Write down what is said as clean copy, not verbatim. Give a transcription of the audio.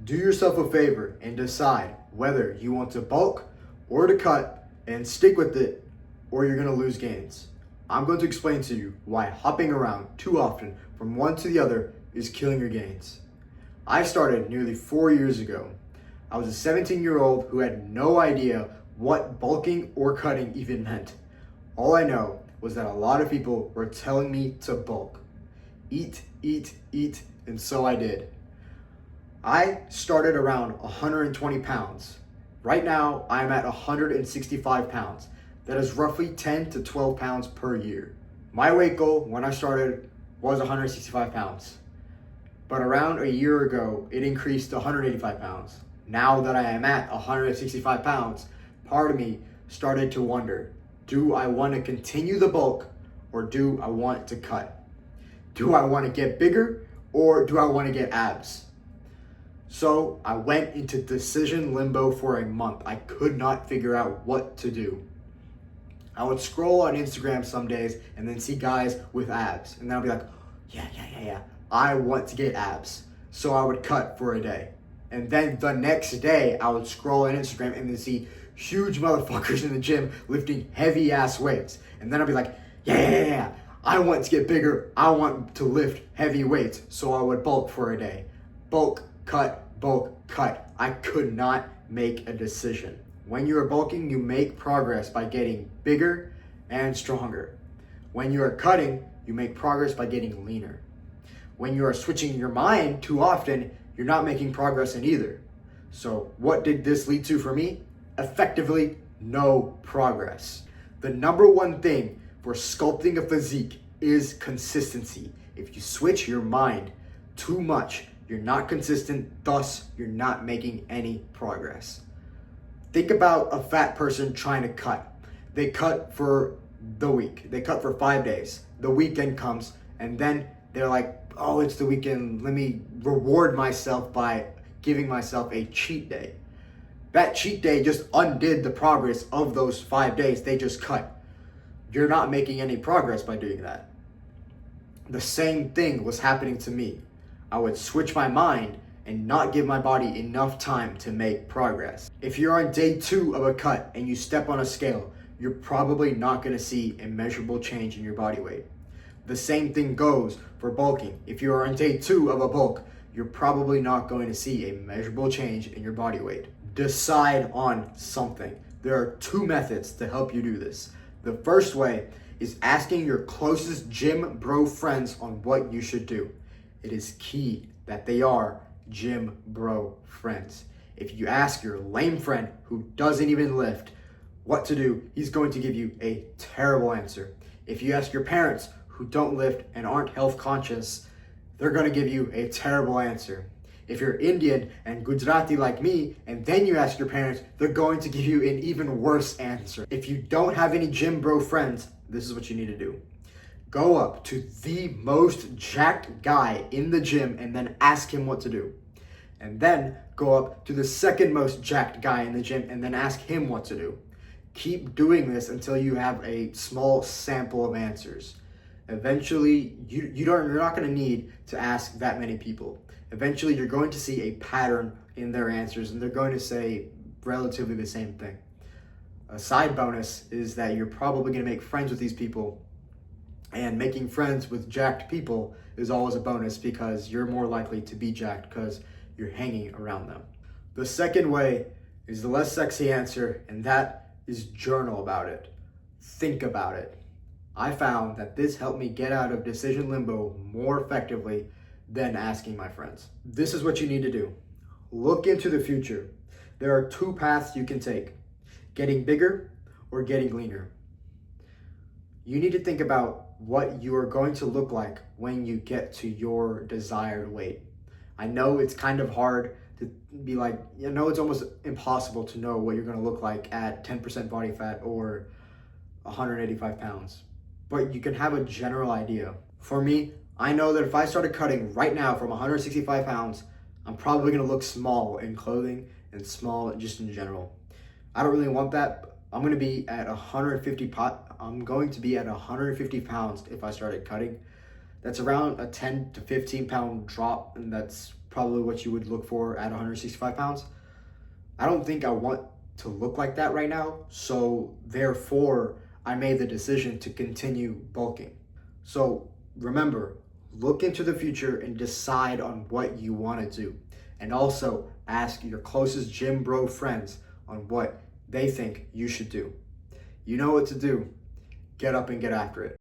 Do yourself a favor and decide whether you want to bulk or to cut and stick with it, or you're going to lose gains. I'm going to explain to you why hopping around too often from one to the other is killing your gains. I started nearly 4 years ago. I was a 17-year-old who had no idea what bulking or cutting even meant. All I know was that a lot of people were telling me to bulk. Eat, eat, eat, and so I did. I started around 120 pounds. Right now, I'm at 165 pounds. That is roughly 10 to 12 pounds per year. My weight goal when I started was 165 pounds. But around a year ago, it increased to 185 pounds. Now that I am at 165 pounds, part of me started to wonder, do I want to continue the bulk or do I want to cut? Do I want to get bigger or do I want to get abs? So I went into decision limbo for a month. I could not figure out what to do. I would scroll on Instagram some days and then see guys with abs. And then I'd be like, yeah. I want to get abs. So I would cut for a day. And then the next day I would scroll on Instagram and then see huge motherfuckers in the gym lifting heavy ass weights. And then I'd be like, yeah. I want to get bigger. I want to lift heavy weights. So I would bulk for a day. Bulk, cut. I could not make a decision. When you are bulking, you make progress by getting bigger and stronger. When you are cutting, you make progress by getting leaner. When you are switching your mind too often, you're not making progress in either. So what did this lead to for me? Effectively, no progress. The number one thing for sculpting a physique is consistency. If you switch your mind too much, you're not consistent, thus you're not making any progress. Think about a fat person trying to cut. They cut for the week. They cut for 5 days. The weekend comes and then they're like, oh, it's the weekend. Let me reward myself by giving myself a cheat day. That cheat day just undid the progress of those 5 days. They just cut. You're not making any progress by doing that. The same thing was happening to me. I would switch my mind and not give my body enough time to make progress. If you're on day 2 of a cut and you step on a scale, you're probably not going to see a measurable change in your body weight. The same thing goes for bulking. If you are on day 2 of a bulk, you're probably not going to see a measurable change in your body weight. Decide on something. There are 2 methods to help you do this. The first way is asking your closest gym bro friends on what you should do. It is key that they are gym bro friends. If you ask your lame friend who doesn't even lift what to do, he's going to give you a terrible answer. If you ask your parents who don't lift and aren't health conscious, they're going to give you a terrible answer. If you're Indian and Gujarati like me, and then you ask your parents, they're going to give you an even worse answer. If you don't have any gym bro friends, this is what you need to do. Go up to the most jacked guy in the gym and then ask him what to do. And then go up to the second most jacked guy in the gym and then ask him what to do. Keep doing this until you have a small sample of answers. Eventually, you're not going to need to ask that many people. Eventually, you're going to see a pattern in their answers and they're going to say relatively the same thing. A side bonus is that you're probably going to make friends with these people. And making friends with jacked people is always a bonus because you're more likely to be jacked because you're hanging around them. The second way is the less sexy answer, and that is journal about it. Think about it. I found that this helped me get out of decision limbo more effectively than asking my friends. This is what you need to do. Look into the future. There are 2 paths you can take: getting bigger or getting leaner. You need to think about what you are going to look like when you get to your desired weight. I know it's kind of hard to be like, it's almost impossible to know what you're going to look like at 10% body fat or 185 pounds, but you can have a general idea. For me, I know that if I started cutting right now from 165 pounds, I'm probably going to look small in clothing and small just in general. I don't really want that. I'm going to be at 150 pounds if I started cutting. That's around a 10 to 15 pound drop, and that's probably what you would look for at 165 pounds. I don't think I want to look like that right now, so therefore I made the decision to continue bulking. So remember, look into the future and decide on what you want to do. And also ask your closest gym bro friends on what they think you should do. You know what to do. Get up and get after it.